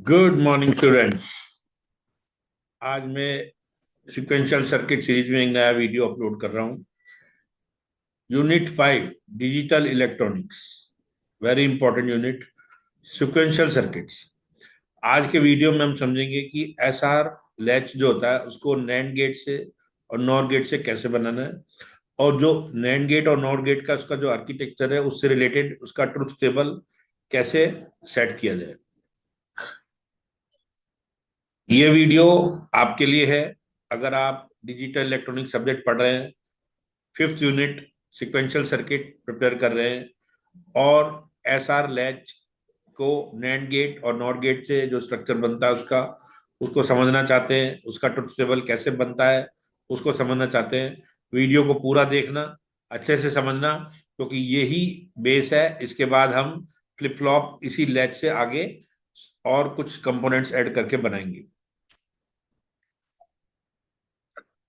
Good morning students. आज मैं sequential circuit series में एक नया वीडियो अपलोड कर रहा हूँ। Unit 5 digital electronics, very important unit, sequential circuits. आज के वीडियो में हम समझेंगे कि एसआर लैच जो होता है उसको नैंड गेट से और नॉर गेट से कैसे बनाना है, और जो नैंड गेट और नॉर गेट का उसका जो आर्किटेक्चर है उससे रिलेटेड उसका ट्रुथ टेबल कैसे सेट किया जाए। ये वीडियो आपके लिए है अगर आप डिजिटल इलेक्ट्रॉनिक सब्जेक्ट पढ़ रहे हैं, fifth unit sequential circuit prepare कर रहे हैं, और एस आर लैच को नैंड गेट और नॉट गेट से जो स्ट्रक्चर बनता है उसका उसको समझना चाहते हैं, उसका ट्रुथ टेबल कैसे बनता है उसको समझना चाहते हैं। वीडियो को पूरा देखना, अच्छे से समझना, क्योंकि यही बेस है। इसके बाद हम फ्लिप फ्लॉप इसी लैच से आगे और कुछ कंपोनेंट्स ऐड करके बनाएंगे।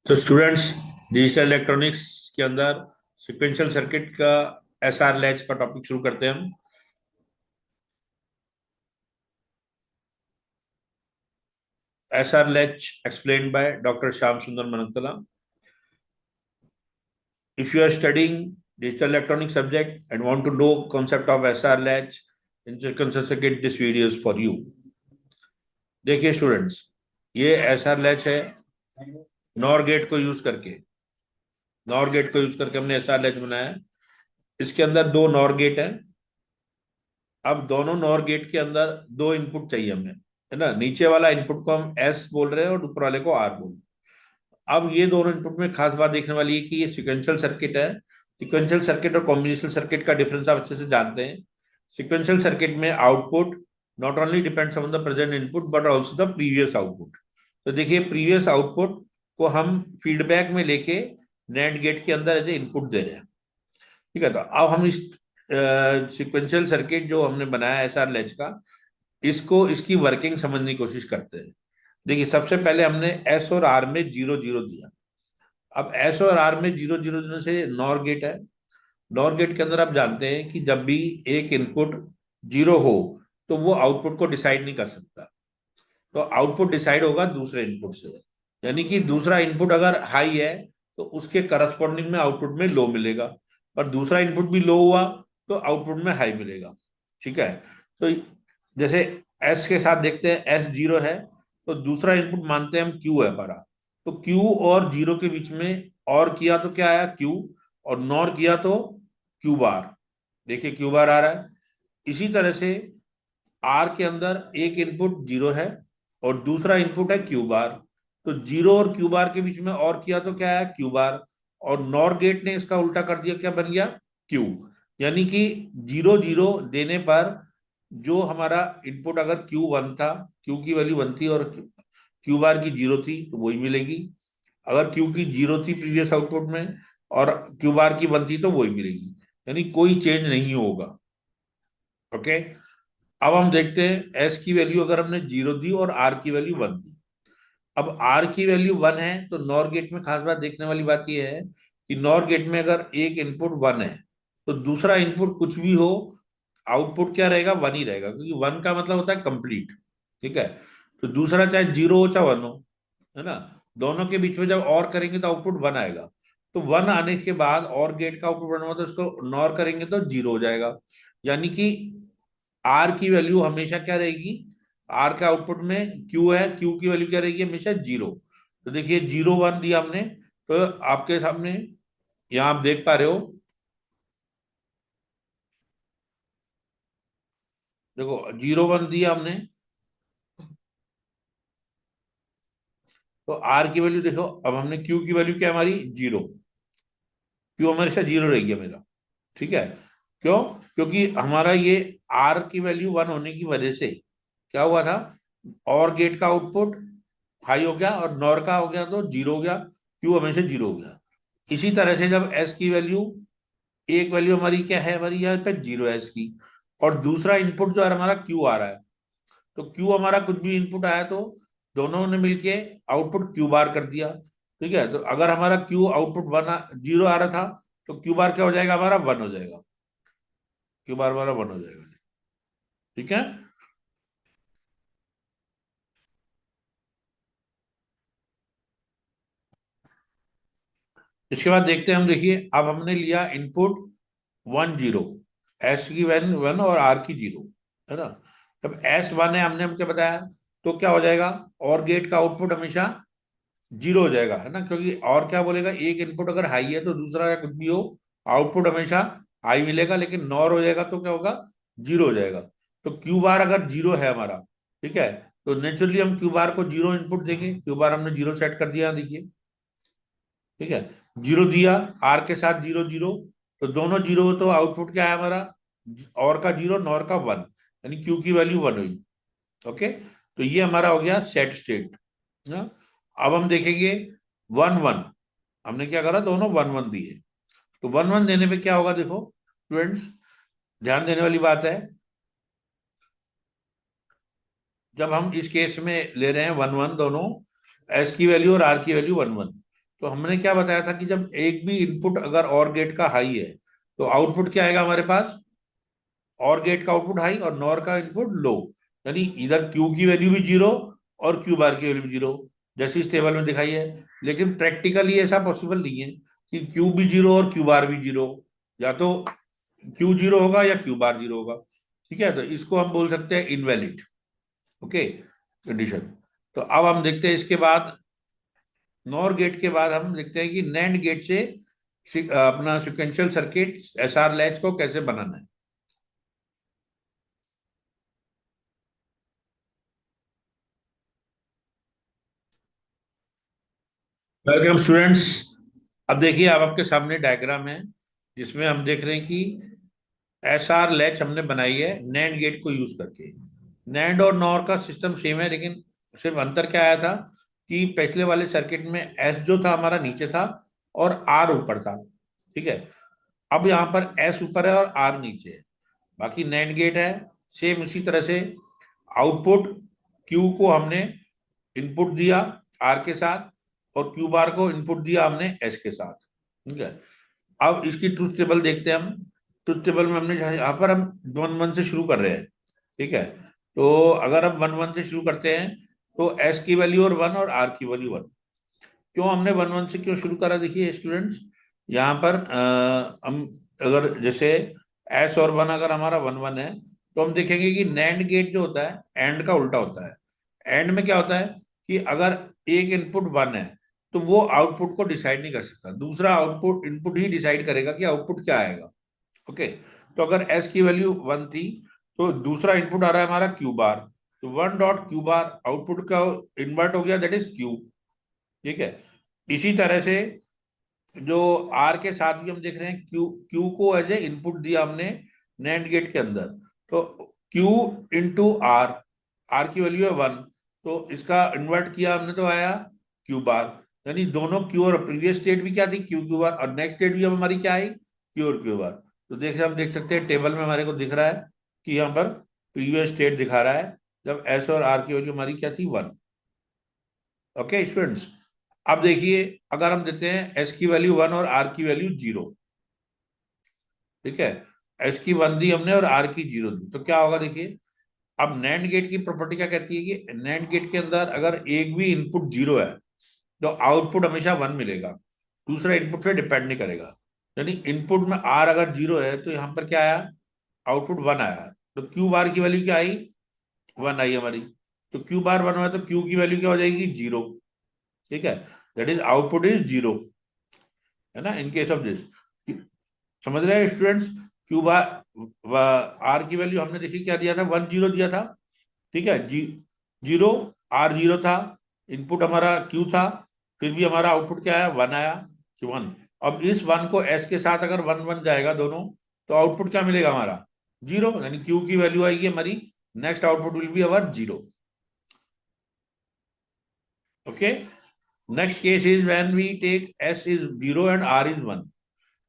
तो स्टूडेंट्स, डिजिटल इलेक्ट्रॉनिक्स के अंदर सिक्वेंशियल सर्किट का एस आर लैच का टॉपिक शुरू करते हैं हम। S R latch explained by doctor Shyam Sundar Mankatla. If you are studying digital electronic subject and want to know concept of S R latch in sequential circuit, this video is for you. देखिए students, ये S R latch है। NOR gate को use करके हमने S R latch बनाया है। इसके अंदर दो नॉर गेट हैं। अब दोनों नॉर गेट के अंदर दो इनपुट चाहिए हमें, है ना। नीचे वाला इनपुट को हम एस बोल रहे हैं और ऊपर वाले को आर बोल रहे हैं। अब ये दोनों इनपुट में खास बात देखने वाली है कि ये सिक्वेंशियल सर्किट है। सिक्वेंशियल सर्किट और कॉम्बिनेशनल सर्किट का डिफरेंस आप अच्छे से जानते हैं। सिक्वेंशियल सर्किट में output not only depends on the present input but also the previous output. तो देखिए, प्रीवियस आउटपुट को हम फीडबैक में लेके नैंड गेट के अंदर एज ए इनपुट दे रहे हैं। ठीक है, तो अब हम इस सिक्वेंशियल सर्किट जो हमने बनाया एस आर लैच का, इसको इसकी वर्किंग समझने की कोशिश करते हैं। देखिए, सबसे पहले हमने एस और आर में जीरो जीरो दिया। अब एस और आर में जीरो जीरो देने से नॉर गेट है। नॉर गेट के अंदर आप जानते हैं कि जब भी एक इनपुट जीरो हो तो वो आउटपुट को डिसाइड नहीं कर सकता। तो आउटपुट डिसाइड होगा दूसरे इनपुट से। यानी कि दूसरा इनपुट अगर हाई है तो उसके करस्पॉन्डिंग में आउटपुट में लो मिलेगा, और दूसरा इनपुट भी लो हुआ तो आउटपुट में हाई मिलेगा। ठीक है, तो जैसे एस के साथ देखते हैं, एस जीरो है तो दूसरा इनपुट मानते हैं हम क्यू है हमारा। तो क्यू और जीरो के बीच में और किया तो क्या आया, क्यू, और नॉर किया तो क्यू बार। देखिए क्यू बार आ रहा है। इसी तरह से आर के अंदर एक इनपुट जीरो है और दूसरा इनपुट है क्यू बार। तो जीरो और क्यू बार के बीच में और किया तो क्या है, क्यू बार। और नॉर गेट ने इसका उल्टा कर दिया, क्या बन गया, क्यू। यानी कि जीरो जीरो देने पर जो हमारा इनपुट अगर क्यू वन था, क्यू की वैल्यू वन थी और क्यू बार की जीरो थी तो वही मिलेगी। अगर क्यू की जीरो थी प्रीवियस आउटपुट में और क्यू बार की वन थी तो वही मिलेगी। यानी कोई चेंज नहीं होगा। ओके, अब हम देखते हैं एस की वैल्यू अगर हमने जीरो दी और आर की वैल्यू वन दी। अब आर की वैल्यू वन है तो नॉर गेट में खास बात देखने वाली बात यह है कि नॉर गेट में अगर एक इनपुट वन है तो दूसरा इनपुट कुछ भी हो, आउटपुट क्या रहेगा, वन ही रहेगा, क्योंकि वन का मतलब होता है कंप्लीट। ठीक है, तो दूसरा चाहे जीरो हो चाहे वन हो, है ना, दोनों के बीच में जब और करेंगे तो आउटपुट वन आएगा। तो वन आने के बाद और गेट का आउटपुट वन हुआ तो इसको नॉर करेंगे तो जीरो हो जाएगा। यानी कि आर की वैल्यू हमेशा क्या रहेगी, आर का आउटपुट में क्यू है, क्यू की वैल्यू क्या रहेगी, हमेशा जीरो। तो देखिए जीरो वन दिया हमने, तो आपके सामने यहाँ आप देख पा रहे हो, देखो जीरो वन दिया हमने, तो आर की वैल्यू देखो, अब हमने क्यू की वैल्यू क्या है हमारी, जीरो। क्यू हमेशा जीरो रहेगी हमेशा। ठीक है, क्यों, क्योंकि हमारा ये आर की वैल्यू वन होने की वजह से क्या हुआ था, और गेट का आउटपुट हाई हो गया और नॉर का हो गया तो जीरो हो गया, क्यू हमेशा जीरो हो गया। इसी तरह से जब एस की वैल्यू, एक वैल्यू हमारी क्या है, हमारी यहाँ पे जीरो है एस की, और दूसरा इनपुट जो है हमारा क्यू आ रहा है, तो क्यू हमारा कुछ भी इनपुट आया तो दोनों ने मिलके आउटपुट क्यू बार कर दिया। ठीक है, तो अगर हमारा क्यू आउटपुट वन जीरो आ रहा था तो क्यू बार क्या हो जाएगा, हमारा वन हो जाएगा, क्यू बार हमारा वन हो जाएगा। ठीक है, इसके बाद देखते हैं हम, देखिए अब हमने लिया इनपुट 1 0, एस की वैन 1 और आर की 0, है ना। जब एस 1 है, हमने क्या बताया, तो क्या हो जाएगा, और गेट का आउटपुट हमेशा 0 हो जाएगा, है ना, क्योंकि और क्या बोलेगा, एक इनपुट अगर हाई है तो दूसरा या कुछ भी हो, आउटपुट हमेशा हाई मिलेगा, लेकिन नॉर हो जाएगा तो क्या होगा, 0 हो जाएगा। तो क्यू बार अगर 0 है हमारा, ठीक है, तो नेचुरली हम क्यू बार को 0 इनपुट देंगे, क्यू बार हमने 0 सेट कर दिया, देखिए, ठीक है, 0 दिया, आर के साथ 0 0, तो दोनों 0 तो आउटपुट क्या है हमारा, और का 0 नॉर का 1, यानी क्यू की वैल्यू 1 हुई। ओके, तो ये हमारा हो गया सेट स्टेट ना। अब हम देखेंगे 1 1, हमने क्या करा, दोनों 1 1 दिए, तो 1 1 देने पे क्या होगा, देखो स्टूडेंट्स, ध्यान देने वाली बात है, जब हम इस केस में ले रहे हैं 1 1 दोनों, एस की वैल्यू और आर की वैल्यू 1 1, तो हमने क्या बताया था कि जब एक भी इनपुट अगर और गेट का हाई है, तो आउटपुट क्या आएगा हमारे पास, और गेट का आउटपुट हाई और नॉर का इनपुट लो, यानी इधर क्यू की वैल्यू भी 0 और क्यू बार की वैल्यू भी 0, जैसे इस टेबल में दिखाई है। लेकिन प्रैक्टिकली ऐसा पॉसिबल नहीं है कि क्यू भी 0 और क्यू बार भी 0, या तो क्यू 0 होगा या क्यू बार 0 होगा, ठीक है, तो इसको हम बोल सकते हैं इनवैलिड। Okay, condition. तो अब हम देखते हैं इसके बाद, नॉर गेट के बाद हम देखते हैं कि नैंड गेट से अपना सिक्वेंशियल सर्किट एसआर लैच को कैसे बनाना है। Welcome students. अब देखिए, अब आपके सामने डायग्राम है, जिसमें हम देख रहे हैं कि एसआर लैच हमने बनाई है नैंड गेट को यूज करके। नैंड और नॉर का सिस्टम सेम है, लेकिन सिर्फ अंतर क्या आया था कि पिछले वाले सर्किट में एस जो था हमारा नीचे था और आर ऊपर था, ठीक है। अब यहाँ पर एस ऊपर है और आर नीचे है। बाकी नैंड गेट है, सेम उसी तरह से, आउटपुट क्यू को हमने इनपुट दिया आर के साथ, और क्यू बार को इनपुट दिया हमने एस के साथ, ठीक है। अब इसकी ट्रुथ टेबल देखते हैं हम। ट्रुथ टेबल में हमने यहाँ पर हम 1 1 से शुरू कर रहे हैं, ठीक है। तो अगर हम 1 1 से शुरू करते हैं, तो एस की वैल्यू और 1 और आर की वैल्यू 1। क्यों हमने 1 1 से क्यों शुरू करा, देखिए स्टूडेंट्स, यहाँ पर हम अगर जैसे एस और 1 अगर हमारा 1 1 है, तो हम देखेंगे कि नैंड गेट जो होता है एंड का उल्टा होता है। एंड में क्या होता है कि अगर एक इनपुट 1 है, तो वो आउटपुट को डिसाइड नहीं कर सकता, दूसरा आउटपुट इनपुट ही डिसाइड करेगा कि आउटपुट क्या आएगा। ओके, तो अगर एस की वैल्यू 1 थी, तो दूसरा इनपुट आ रहा है हमारा क्यू बार, तो 1 डॉट क्यू बार आउटपुट का इन्वर्ट हो गया, दैट इज क्यू, ठीक है। इसी तरह से जो आर के साथ भी हम देख रहे हैं, क्यू क्यू को एज ए इनपुट दिया हमने नैंड गेट के अंदर, तो क्यू इंटू आर, आर की वैल्यू है 1, तो इसका इन्वर्ट किया हमने तो आया क्यू बार, यानी दोनों क्यू और प्रीवियस स्टेट भी क्या थी, क्यू क्यू बार, और नेक्स्ट स्टेट भी अब हमारी क्या आई, क्यू और क्यू बार। तो हम देख सकते हैं टेबल में हमारे को दिख रहा है कि यहाँ पर प्रीवियस स्टेट दिखा रहा है जब एस और आर की वैल्यू हमारी क्या थी, 1। ओके स्टूडेंट्स, अब देखिए, अगर हम देते हैं एस की वैल्यू 1 और आर की वैल्यू 0, ठीक है, एस की 1 दी हमने और आर की 0 दी, तो क्या होगा देखिए। अब नैंड गेट की प्रॉपर्टी क्या कहती है कि नैंड गेट के अंदर अगर एक भी इनपुट 0 है, तो आउटपुट हमेशा 1 मिलेगा, दूसरा इनपुट पे डिपेंड नहीं करेगा। यानी इनपुट में आर अगर 0 है, तो यहाँ पर क्या आया, आउटपुट 1 आया, तो क्यू बार की वैल्यू क्या आई, 1 आई हमारी। तो क्यू बार 1 हुआ, तो क्यू की वैल्यू क्या हो जाएगी, 0, ठीक है, दैट इज आउटपुट इज 0, है ना, इन केस ऑफ दिस। समझ रहे हैं स्टूडेंट्स, क्यू बार आर की वैल्यू हमने देखी क्या दिया था, 1 0 दिया था, ठीक है, 0, आर 0 था, इनपुट हमारा क्यू था, फिर भी हमारा आउटपुट क्या आया, 1 आया, कि 1। अब इस 1 को एस के साथ अगर 1 1 जाएगा दोनों, तो आउटपुट क्या मिलेगा हमारा, 0, यानी क्यू की वैल्यू आएगी हमारी, next output will be our 0। Okay, next case is when we take S is 0 and R is 1।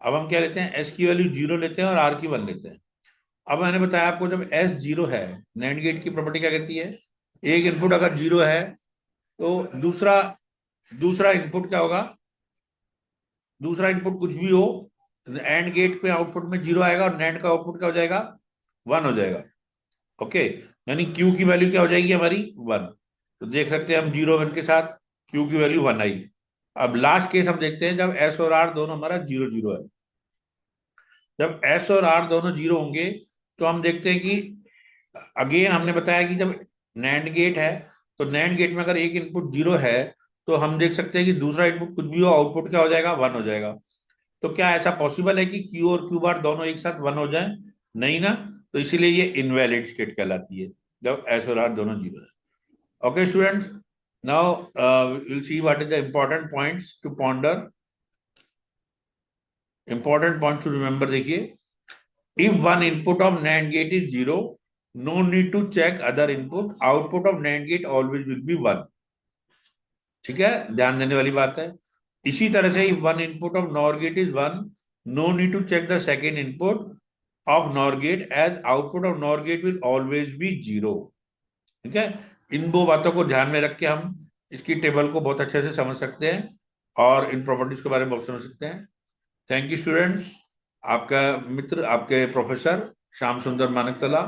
अब हम क्या लेते हैं, एस की वैल्यू 0 लेते हैं और आर की 1 लेते हैं। अब मैंने बताया आपको, जब एस 0 है, नैंड गेट की प्रॉपर्टी क्या कहती है, एक इनपुट अगर 0 है, तो दूसरा दूसरा इनपुट क्या होगा, दूसरा इनपुट कुछ भी हो, एंड गेट पे आउटपुट में 0 आएगा और नैंड का आउटपुट क्या हो जाएगा, 1 हो जाएगा। ओके, यानी क्यू की वैल्यू क्या हो जाएगी हमारी, 1। तो देख सकते हैं हम 0 1 के साथ क्यू की वैल्यू 1 आई। अब लास्ट केस हम देखते हैं जब एस और आर दोनों हमारा 0 0 है। जब एस और आर दोनों 0 होंगे तो हम देखते हैं कि अगेन हमने बताया कि जब नैंड गेट है तो नैंड गेट में अगर एक इनपुट 0 है तो हम देख सकते हैं कि दूसरा इनपुट कुछ भी हो आउटपुट क्या हो जाएगा, 1 हो जाएगा। तो क्या ऐसा पॉसिबल है कि क्यू और क्यू बार दोनों एक साथ 1 हो जाए? नहीं ना। तो इसीलिए ये इनवैलिड स्टेट कहलाती है जब एस और आर दोनों 0 है। Okay, students. Now we'll see what is the important points to ponder. Important points to remember. देखिए, if one input of NAND gate is 0, no need to check other input. Output of NAND gate always will be 1. ठीक है, ध्यान देने वाली बात है। इसी तरह से if one input of NOR gate is 1, no need to check the second input of NOR gate as output of NOR gate will always be 0. ठीक है, इन दो बातों को ध्यान में रख के हम इसकी टेबल को बहुत अच्छे से समझ सकते हैं और इन प्रॉपर्टीज के बारे में बहुत समझ सकते हैं। Thank you students. आपका मित्र, आपके प्रोफेसर श्याम सुंदर मानकतला,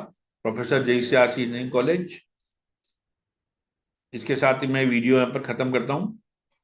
प्रोफेसर JCRC इंजीनियरिंग कॉलेज। इसके साथ ही मैं वीडियो यहाँ पर खत्म करता हूँ।